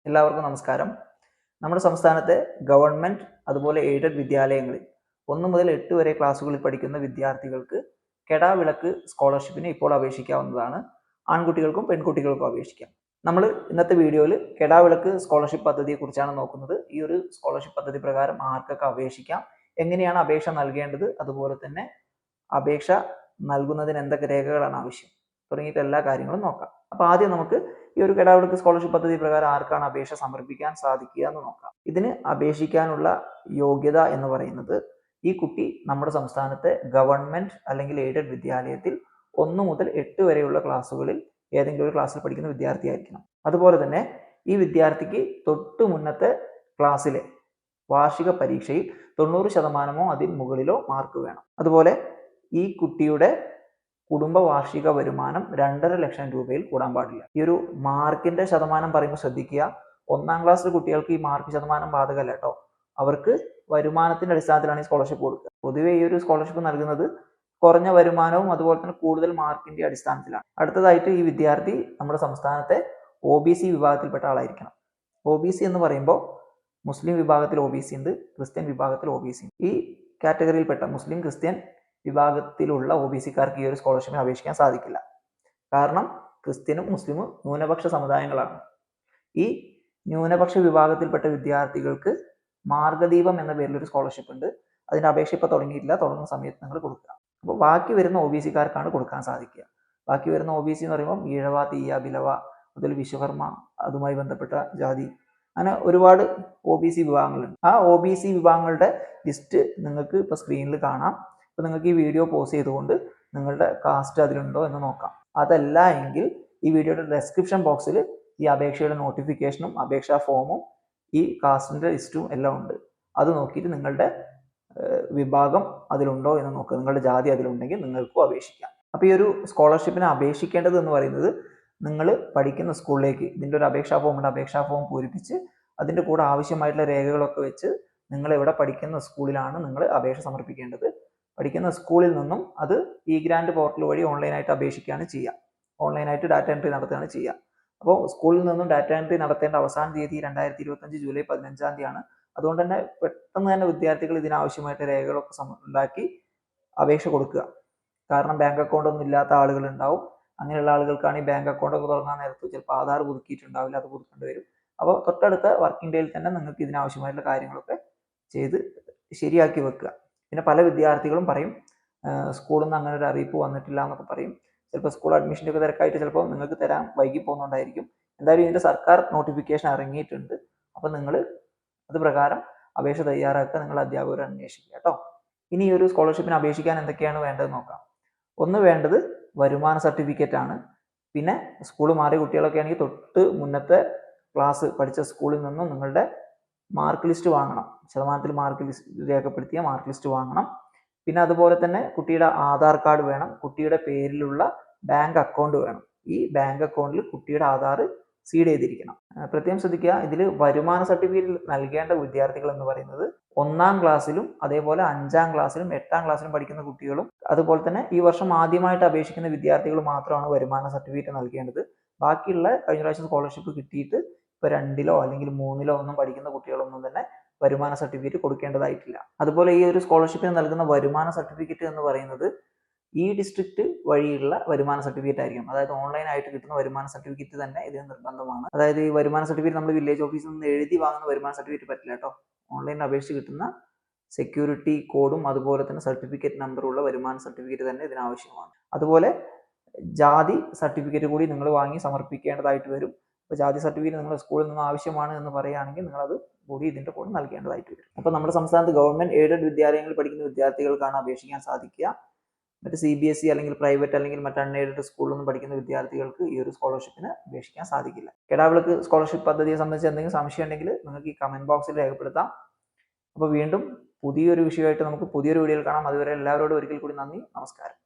എല്ലാവർക്കും നമസ്കാരം. നമ്മുടെ സംസ്ഥാനത്തെ ഗവൺമെന്റ് അതുപോലെ എയ്ഡഡ് വിദ്യാലയങ്ങളിൽ 1 മുതൽ 8 വരെ ക്ലാസ്സുകളിൽ പഠിക്കുന്ന വിദ്യാർത്ഥികൾക്ക് കെടാവിളക്ക് സ്കോളർഷിപ്പിന് ഇപ്പോൾ അപേക്ഷിക്കാവുന്നതാണ്. ആൺകുട്ടികൾക്കും പെൺകുട്ടികൾക്കും അപേക്ഷിക്കാം. നമ്മൾ ഇന്നത്തെ വീഡിയോയിൽ കെടാവിളക്ക് സ്കോളർഷിപ്പ് പദ്ധതിയെ കുറിച്ചാണ് നോക്കുന്നത്. ഈ ഒരു സ്കോളർഷിപ്പ് പദ്ധതി പ്രകാരം ആർക്കൊക്കെ അപേക്ഷിക്കാം, എങ്ങനെയാണ് അപേക്ഷ നൽകേണ്ടത്, അതുപോലെ തന്നെ അപേക്ഷ നൽകുന്നതിന് എന്തൊക്കെ രേഖകളാണ് ആവശ്യം തുടങ്ങിയിട്ട് എല്ലാ കാര്യങ്ങളും നോക്കാം. അപ്പോൾ ആദ്യം നമുക്ക് ഈ ഒരു കെടാവിളക്ക് സ്കോളർഷിപ്പ് പദ്ധതി പ്രകാരം ആർക്കാണ് അപേക്ഷ സമർപ്പിക്കാൻ സാധിക്കുക എന്ന് നോക്കാം. ഇതിന് അപേക്ഷിക്കാനുള്ള യോഗ്യത എന്ന് പറയുന്നത് ഈ കുട്ടി നമ്മുടെ സംസ്ഥാനത്തെ ഗവൺമെന്റ് അല്ലെങ്കിൽ എയ്ഡഡ് വിദ്യാലയത്തിൽ 1 മുതൽ 8 വരെയുള്ള ക്ലാസ്സുകളിൽ ഏതെങ്കിലും ഒരു ക്ലാസ്സിൽ പഠിക്കുന്ന വിദ്യാർത്ഥിയായിരിക്കണം. അതുപോലെ തന്നെ ഈ വിദ്യാർത്ഥിക്ക് തൊട്ട് മുന്നത്തെ ക്ലാസ്സിലെ വാർഷിക പരീക്ഷയിൽ 90% അതിൽ മുകളിലോ മാർക്ക് വേണം. അതുപോലെ ഈ കുട്ടിയുടെ കുടുംബ വാർഷിക വരുമാനം 2.5 ലക്ഷം രൂപയിൽ കൂടാൻ പാടില്ല. ഈ ഒരു മാർക്കിന്റെ ശതമാനം പറയുമ്പോൾ ശ്രദ്ധിക്കുക, 1ാം ക്ലാസ്സിലെ കുട്ടികൾക്ക് ഈ മാർക്ക് ശതമാനം ബാധകമല്ല കേട്ടോ. അവർക്ക് വരുമാനത്തിന്റെ അടിസ്ഥാനത്തിലാണ് ഈ സ്കോളർഷിപ്പ് കൊടുക്കുക. പൊതുവെ ഈ ഒരു സ്കോളർഷിപ്പ് നൽകുന്നത് കുറഞ്ഞ വരുമാനവും അതുപോലെ തന്നെ കൂടുതൽ മാർക്കിന്റെ അടിസ്ഥാനത്തിലാണ്. അടുത്തതായിട്ട് ഈ വിദ്യാർത്ഥി നമ്മുടെ സംസ്ഥാനത്തെ OBC വിഭാഗത്തിൽപ്പെട്ട ആളായിരിക്കണം. OBC എന്ന് പറയുമ്പോൾ മുസ്ലിം വിഭാഗത്തിൽ OBC ഉണ്ട്, ക്രിസ്ത്യൻ വിഭാഗത്തിൽ OBC ഉണ്ട്. ഈ കാറ്റഗറിയിൽപ്പെട്ട മുസ്ലിം ക്രിസ്ത്യൻ വിഭാഗത്തിലുള്ള OBCക്കാർക്ക് ഈ ഒരു സ്കോളർഷിപ്പിന് അപേക്ഷിക്കാൻ സാധിക്കില്ല. കാരണം ക്രിസ്ത്യനും മുസ്ലിമും ന്യൂനപക്ഷ സമുദായങ്ങളാണ്. ഈ ന്യൂനപക്ഷ വിഭാഗത്തിൽപ്പെട്ട വിദ്യാർത്ഥികൾക്ക് മാർഗദീപം എന്ന പേരിൽ ഒരു സ്കോളർഷിപ്പ് ഉണ്ട്. അതിന്റെ അപേക്ഷ ഇപ്പോൾ തുടങ്ങിയിട്ടില്ല, തുടങ്ങുന്ന സമയത്ത് നിങ്ങൾ കൊടുക്കുക. അപ്പോൾ ബാക്കി വരുന്ന OBCക്കാർക്കാണ് കൊടുക്കാൻ സാധിക്കുക. ബാക്കി വരുന്ന OBC എന്ന് പറയുമ്പോൾ ഈഴവ, തീയ, ബിലവ മുതൽ വിശ്വകർമ്മ, അതുമായി ബന്ധപ്പെട്ട ജാതി, അങ്ങനെ ഒരുപാട് OBC വിഭാഗങ്ങളുണ്ട്. ആ OBC വിഭാഗങ്ങളുടെ ലിസ്റ്റ് നിങ്ങൾക്ക് ഇപ്പോൾ സ്ക്രീനിൽ കാണാം. അപ്പോൾ നിങ്ങൾക്ക് ഈ വീഡിയോ പോസ് ചെയ്തുകൊണ്ട് നിങ്ങളുടെ കാസ്റ്റ് അതിലുണ്ടോ എന്ന് നോക്കാം. അതല്ല എങ്കിൽ ഈ വീഡിയോയുടെ ഡെസ്ക്രിപ്ഷൻ ബോക്സിൽ ഈ അപേക്ഷയുടെ നോട്ടിഫിക്കേഷനും അപേക്ഷാ ഫോമും ഈ കാസ്റ്റിൻ്റെ ലിസ്റ്റും എല്ലാം ഉണ്ട്. അത് നോക്കിയിട്ട് നിങ്ങളുടെ വിഭാഗം അതിലുണ്ടോ എന്ന് നോക്കുക. നിങ്ങളുടെ ജാതി അതിലുണ്ടെങ്കിൽ നിങ്ങൾക്കും അപേക്ഷിക്കാം. അപ്പോൾ ഈ ഒരു സ്കോളർഷിപ്പിന് അപേക്ഷിക്കേണ്ടത് എന്ന് പറയുന്നത് നിങ്ങൾ പഠിക്കുന്ന സ്കൂളിലേക്ക് ഇതിൻ്റെ ഒരു അപേക്ഷാ ഫോമുണ്ട്. അപേക്ഷാ ഫോം പൂരിപ്പിച്ച് അതിൻ്റെ കൂടെ ആവശ്യമായിട്ടുള്ള രേഖകളൊക്കെ വെച്ച് നിങ്ങൾ എവിടെ പഠിക്കുന്ന സ്കൂളിലാണ് നിങ്ങൾ അപേക്ഷ സമർപ്പിക്കേണ്ടത്. പഠിക്കുന്ന സ്കൂളിൽ നിന്നും അത് ഇ-ഗ്രാന്റ് പോർട്ടൽ വഴി ഓൺലൈനായിട്ട് അപേക്ഷിക്കുകയാണ് ചെയ്യുക. ഓൺലൈനായിട്ട് ഡാറ്റ എൻട്രി നടത്തുകയാണ് ചെയ്യുക. അപ്പോൾ സ്കൂളിൽ നിന്നും ഡാറ്റ എൻട്രി നടത്തേണ്ട അവസാന തീയതി 2025 ജൂലൈ 15-ാം തീയതിയാണ്. അതുകൊണ്ട് തന്നെ പെട്ടെന്ന് തന്നെ വിദ്യാർത്ഥികൾ ഇതിനാവശ്യമായിട്ട് രേഖകളൊക്കെ ഉണ്ടാക്കി അപേക്ഷ കൊടുക്കുക. കാരണം ബാങ്ക് അക്കൗണ്ട് ഒന്നും ഇല്ലാത്ത ആളുകൾ ഉണ്ടാവും. അങ്ങനെയുള്ള ആളുകൾക്കാണ് ഈ ബാങ്ക് അക്കൗണ്ട് ഒക്കെ തുടങ്ങാൻ നേരത്ത് ചിലപ്പോൾ ആധാർ പുതുക്കിയിട്ടുണ്ടാവില്ല, അത് പുതുക്കേണ്ടി വരും. അപ്പോൾ തൊട്ടടുത്ത വർക്കിംഗ് ഡേയിൽ തന്നെ നിങ്ങൾക്ക് ഇതിനാവശ്യമായിട്ടുള്ള കാര്യങ്ങളൊക്കെ ചെയ്ത് ശരിയാക്കി വെക്കുക. പിന്നെ പല വിദ്യാർത്ഥികളും പറയും സ്കൂളിൽ നിന്ന് അങ്ങനെ ഒരു അറിയിപ്പ് വന്നിട്ടില്ല എന്നൊക്കെ പറയും. ചിലപ്പോൾ സ്കൂൾ അഡ്മിഷൻ്റെ ഒക്കെ തിരക്കായിട്ട് ചിലപ്പോൾ നിങ്ങൾക്ക് തരാൻ വൈകി പോകുന്നുണ്ടായിരിക്കും. എന്തായാലും ഇതിൻ്റെ സർക്കാർ നോട്ടിഫിക്കേഷൻ ഇറങ്ങിയിട്ടുണ്ട്. അപ്പോൾ നിങ്ങൾ അത് പ്രകാരം അപേക്ഷ തയ്യാറാക്കുക, നിങ്ങൾ അധ്യാപകരെ അന്വേഷിക്കുക കേട്ടോ. ഇനി ഈ ഒരു സ്കോളർഷിപ്പിന് അപേക്ഷിക്കാൻ എന്തൊക്കെയാണ് വേണ്ടത് നോക്കാം. ഒന്ന് വേണ്ടത് വരുമാന സർട്ടിഫിക്കറ്റ് ആണ്. പിന്നെ സ്കൂൾ മാറിയ കുട്ടികളൊക്കെ ആണെങ്കിൽ തൊട്ട് മുന്നത്തെ ക്ലാസ് പഠിച്ച സ്കൂളിൽ നിന്നും നിങ്ങളുടെ മാർക്ക് ലിസ്റ്റ് വാങ്ങണം. ശതമാനത്തിൽ മാർക്ക് രേഖപ്പെടുത്തിയ മാർക്ക് ലിസ്റ്റ് വാങ്ങണം. പിന്നെ അതുപോലെ തന്നെ കുട്ടിയുടെ ആധാർ കാർഡ് വേണം. കുട്ടിയുടെ പേരിലുള്ള ബാങ്ക് അക്കൗണ്ട് വേണം. ഈ ബാങ്ക് അക്കൗണ്ടിൽ കുട്ടിയുടെ ആധാർ സീഡ് ചെയ്തിരിക്കണം. പ്രത്യേകം ശ്രദ്ധിക്കുക, ഇതിൽ വരുമാന സർട്ടിഫിക്കറ്റ് നൽകേണ്ട വിദ്യാർത്ഥികൾ എന്ന് പറയുന്നത് 1ാം ക്ലാസ്സിലും അതേപോലെ 5ാം ക്ലാസ്സിലും 8ാം ക്ലാസ്സിലും പഠിക്കുന്ന കുട്ടികളും അതുപോലെ തന്നെ ഈ വർഷം ആദ്യമായിട്ട് അപേക്ഷിക്കുന്ന വിദ്യാർത്ഥികൾ മാത്രമാണ് വരുമാന സർട്ടിഫിക്കറ്റ് നൽകേണ്ടത്. ബാക്കിയുള്ള കഴിഞ്ഞ പ്രാവശ്യം സ്കോളർഷിപ്പ് കിട്ടിയിട്ട് ഇപ്പോൾ 2ലോ അല്ലെങ്കിൽ 3ലോ ഒന്നും പഠിക്കുന്ന കുട്ടികളൊന്നും തന്നെ വരുമാന സർട്ടിഫിക്കറ്റ് കൊടുക്കേണ്ടതായിട്ടില്ല. അതുപോലെ ഈ ഒരു സ്കോളർഷിപ്പിന് നൽകുന്ന വരുമാന സർട്ടിഫിക്കറ്റ് എന്ന് പറയുന്നത് ഈ ഡിസ്ട്രിക്ട് വഴിയുള്ള വരുമാന സർട്ടിഫിക്കറ്റ് ആയിരിക്കും. അതായത് ഓൺലൈൻ ആയിട്ട് കിട്ടുന്ന വരുമാന സർട്ടിഫിക്കറ്റ് തന്നെ ഇതിന് നിർബന്ധമാണ്. അതായത് ഈ വരുമാന സർട്ടിഫിക്കറ്റ് നമ്മൾ വില്ലേജ് ഓഫീസിൽ നിന്ന് എഴുതി വാങ്ങുന്ന വരുമാന സർട്ടിഫിക്കറ്റ് പറ്റില്ല കേട്ടോ. ഓൺലൈനിൽ അപേക്ഷിച്ച് കിട്ടുന്ന സെക്യൂരിറ്റി കോഡും അതുപോലെ തന്നെ സർട്ടിഫിക്കറ്റ് നമ്പറുള്ള വരുമാന സർട്ടിഫിക്കറ്റ് തന്നെ ഇതിനാവശ്യമാണ്. അതുപോലെ ജാതി സർട്ടിഫിക്കറ്റ് കൂടി നിങ്ങൾ വാങ്ങി സമർപ്പിക്കേണ്ടതായിട്ട് വരും. അപ്പോൾ ജാതി സർട്ടിഫിക്കറ്റ് നിങ്ങൾ സ്കൂളിൽ നിന്ന് ആവശ്യമാണ് എന്ന് പറയുകയാണെങ്കിൽ നിങ്ങളത് കൂടി ഇതിൻ്റെ കൂടെ നൽകേണ്ടതായിട്ട് വരും. അപ്പോൾ നമ്മുടെ സംസ്ഥാനത്ത് ഗവൺമെന്റ് എയ്ഡഡ് വിദ്യാലയങ്ങളിൽ പഠിക്കുന്ന വിദ്യാർത്ഥികൾക്കാണ് അപേക്ഷിക്കാൻ സാധിക്കുക. മറ്റ് CBSE അല്ലെങ്കിൽ പ്രൈവറ്റ് അല്ലെങ്കിൽ മറ്റ് അൺഎയ്ഡഡ് സ്കൂളിലൊന്നും പഠിക്കുന്ന വിദ്യാർത്ഥികൾക്ക് ഈ ഒരു സ്കോളർഷിപ്പിന് അപേക്ഷിക്കാൻ സാധിക്കില്ല. കെടാവിളക്ക് സ്കോളർഷിപ്പ് പദ്ധതിയെ സംബന്ധിച്ച് എന്തെങ്കിലും സംശയം ഉണ്ടെങ്കിൽ നിങ്ങൾക്ക് ഈ കമന്റ് ബോക്സിൽ രേഖപ്പെടുത്താം. അപ്പോൾ വീണ്ടും പുതിയൊരു വിഷയമായിട്ട് നമുക്ക് പുതിയൊരു വീഡിയോയിൽ കാണാം. അതുവരെ എല്ലാവരോടും ഒരിക്കൽ കൂടി നന്ദി, നമസ്കാരം.